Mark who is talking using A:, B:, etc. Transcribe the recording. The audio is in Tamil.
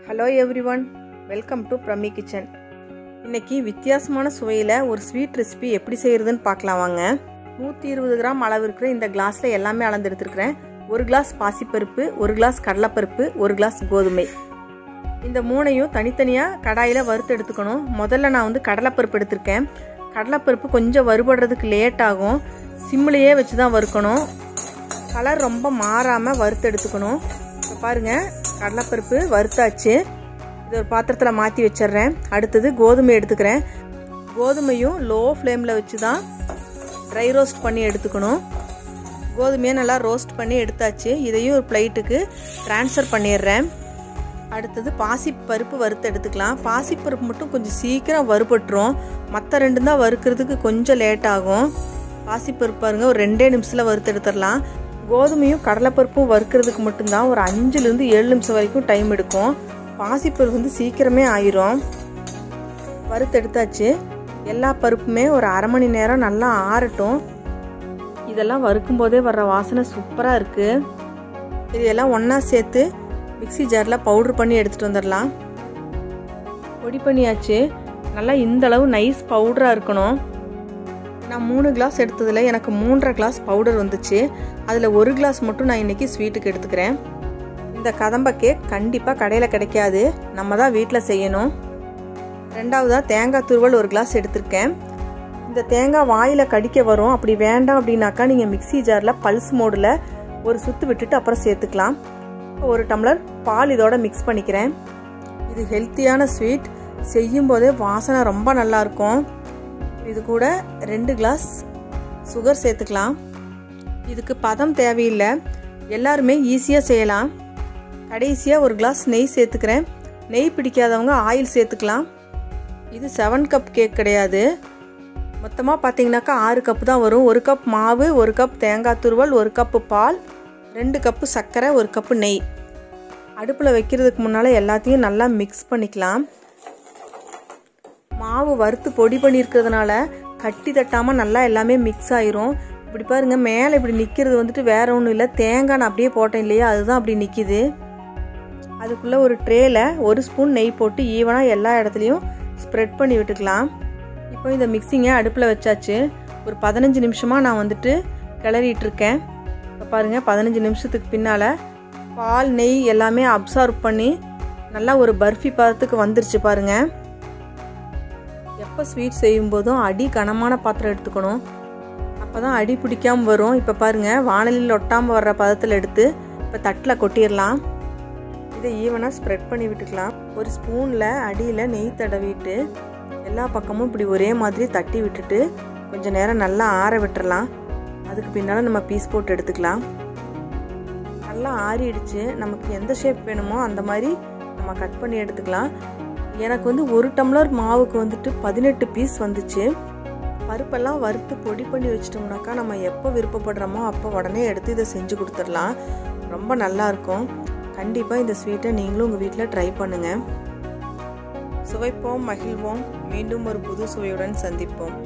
A: Hello everyone, welcome to Prami Kitchen. இன்னைக்கு வித்தியாசமான சுவையில ஒரு ஸ்வீட் ரெசிபி எப்படி செய்யறதுன்னு பார்க்கலாம் வாங்க. 120 கிராம் அளவு இருக்கிற இந்த கிளாஸ்ல எல்லாமே அளந்து எடுத்துக்கிறேன். 1 கிளாஸ் பாசிப்பருப்பு, 1 கிளாஸ் கடலைப்பருப்பு, 1 கிளாஸ் கோதுமை. இந்த மூணையும் தனித்தனியா கடாயில வறுத்து எடுத்துக்கணும். முதல்ல நான் வந்து கடலைப்பருப்பு எடுத்துர்க்கேன். கடலைப்பருப்பு கொஞ்சம் வறுபடுறதுக்கு லேட் ஆகும். சிம்லயே வச்சு தான் வறுக்கணும். கலர் ரொம்ப மாறாம வறுத்து எடுத்துக்கணும். இப்ப பாருங்க கடலைப்பருப்பு வறுத்தாச்சு. இது ஒரு பாத்திரத்துல மாத்தி வச்சிடுறேன். அடுத்து கோதுமை எடுத்துக்கிறேன். கோதுமையும் லோ ஃப்ளேம்ல வச்சு தான் ட்ரை ரோஸ்ட் பண்ணி எடுத்துக்கணும். கோதுமையை நல்லா ரோஸ்ட் பண்ணி எடுத்தாச்சு. இதையும் ஒரு பிளேட்டுக்கு ட்ரான்ஸ்ஃபர் பண்ணிடுறேன். அடுத்தது பாசிப்பருப்பு வறுத்து எடுத்துக்கலாம். பாசிப்பருப்பு மட்டும் கொஞ்சம் சீக்கிரம் வறுபட்டுரும். மற்ற ரெண்டும் தான் வறுக்கிறதுக்கு கொஞ்சம் லேட் ஆகும். பாசிப்பருப்பு பாருங்க ஒரு 2 நிமிஷத்துல வறுத்து எடுத்துடலாம். கோதுமையும் கடலைப்பருப்பும் வறுக்கிறதுக்கு மட்டும்தான் ஒரு 5 7 நிமிஷம் வரைக்கும் டைம் எடுக்கும். பாசிப்பருப்பு வந்து சீக்கிரமே ஆயிரும். வறுத்து எடுத்தாச்சு. எல்லா பருப்புமே ஒரு அரை மணி நேரம் நல்லா ஆறட்டும். இதெல்லாம் வறுக்கும் போதே வர்ற வாசனை சூப்பரா இருக்கு. இதெல்லாம் ஒன்னா சேர்த்து மிக்ஸி ஜார்ல பவுடர் பண்ணி எடுத்துட்டு வந்துடலாம். பொடி பண்ணியாச்சு. நல்லா இந்த அளவு நைஸ் பவுடரா இருக்கணும். நான் 3 கிளாஸ் எடுத்ததுல எனக்கு 3.5 கிளாஸ் பவுடர் வந்துச்சு. அதுல 1 கிளாஸ் மட்டும் நான் இன்னைக்கு ஸ்வீட்டுக்கு எடுத்துக்கிறேன். இந்த கதம்ப கேக் கண்டிப்பா கடையில கிடைக்காது. நம்ம தான் வீட்ல செய்யணும். ரெண்டாவதா தேங்காய் துருவல் 1 கிளாஸ் எடுத்துர்க்கேன். இந்த தேங்காய் வாயில கடிக்க வரும். அப்படி வேண்டாம் அப்படின்னாக்கா நீங்க மிக்ஸி ஜார்ல பல்ஸ் மோடுல ஒரு சுத்து விட்டுட்டு அப்புறம் சேர்த்துக்கலாம். 1 டம்ளர் பால் இதோட மிக்ஸ் பண்ணிக்கிறேன். இது ஹெல்த்தியான ஸ்வீட். செய்யும் போதே வாசனை ரொம்ப நல்லா இருக்கும். இது கூட 2 கிளாஸ் சுகர் சேர்த்துக்கலாம். இதுக்கு பதம் தேவையில்லை. எல்லாருமே ஈஸியா செய்யலாம். கடைசியா 1 கிளாஸ் நெய் சேர்த்துக்கிறேன். நெய் பிடிக்காதவங்க ஆயில் சேர்த்துக்கலாம். இது 7 கப் கேக் கிடையாது. மொத்தமா பாத்தீங்கன்னாக்கா 6 கப் தான் வரும். 1 கப் மாவு, 1 கப் தேங்காய் துருவல், 1 கப் பால், 2 கப் சர்க்கரை, 1 கப் நெய். அடுப்புல வைக்கிறதுக்கு முன்னால எல்லாத்தையும் நல்லா மிக்ஸ் பண்ணிக்கலாம். மாவு வறுத்து பொடி பண்ணியிருக்கிறதுனால கட்டி தட்டாம நல்லா எல்லாமே மிக்ஸ் ஆயிரும். இப்படி பாருங்க மேலே இப்படி நிக்கிறது வந்துட்டு வேற ஒன்றும் இல்லை, தேங்காய் நான் அப்படியே போட்டேன் இல்லையா, அதுதான் அப்படி நிக்குது. அதுக்குள்ள ஒரு ட்ரேல 1 ஸ்பூன் நெய் போட்டு ஈவனா எல்லா இடத்துலையும் ஸ்ப்ரெட் பண்ணி விட்டுக்கலாம். இப்போ இந்த மிக்சிங்கை அடுப்புல வச்சாச்சு. ஒரு 15 நிமிஷமா நான் வந்துட்டு கிளறிட்டு இருக்கேன். இப்போ பாருங்க 15 நிமிஷத்துக்கு பின்னால பால் நெய் எல்லாமே அப்சார்ப் பண்ணி நல்லா ஒரு பர்ஃபி பதத்துக்கு வந்துருச்சு பாருங்க. எப்போ ஸ்வீட் செய்யும் போதும் அடி கனமான பாத்திரம் எடுத்துக்கணும். அப்போதான் அடி பிடிக்காம வரும். இப்போ பாருங்க வானலில் ஒட்டாமல் வர்ற பதத்தில் எடுத்து இப்போ தட்டில் கொட்டிடலாம். இதை ஈவனாக ஸ்ப்ரெட் பண்ணி விட்டுக்கலாம். ஒரு ஸ்பூனில் அடியில் நெய் தடவிட்டு எல்லா பக்கமும் இப்படி ஒரே மாதிரி தட்டி விட்டுட்டு கொஞ்சம் நேரம் நல்லா ஆற விட்டுறலாம். அதுக்கு பின்னால் நம்ம பீஸ் போட்டு எடுத்துக்கலாம். நல்லா ஆறிடுச்சு. நமக்கு எந்த ஷேப் வேணுமோ அந்த மாதிரி நம்ம கட் பண்ணி எடுத்துக்கலாம். எனக்கு வந்து 1 டம்ளர் மாவுக்கு வந்துட்டு 18 பீஸ் வந்துச்சு. பருப்பெல்லாம் வறுத்து பொடி பண்ணி வச்சிட்டோம்னாக்கா நம்ம எப்போ விருப்பப்படுறோமோ அப்போ உடனே எடுத்து இதை செஞ்சு கொடுத்துடலாம். ரொம்ப நல்லா இருக்கும். கண்டிப்பாக இந்த ஸ்வீட்டை நீங்களும் உங்கள் வீட்டில் ட்ரை பண்ணுங்க. சுவைப்போம், மகிழ்வோம். மீண்டும் ஒரு புது சுவையுடன் சந்திப்போம்.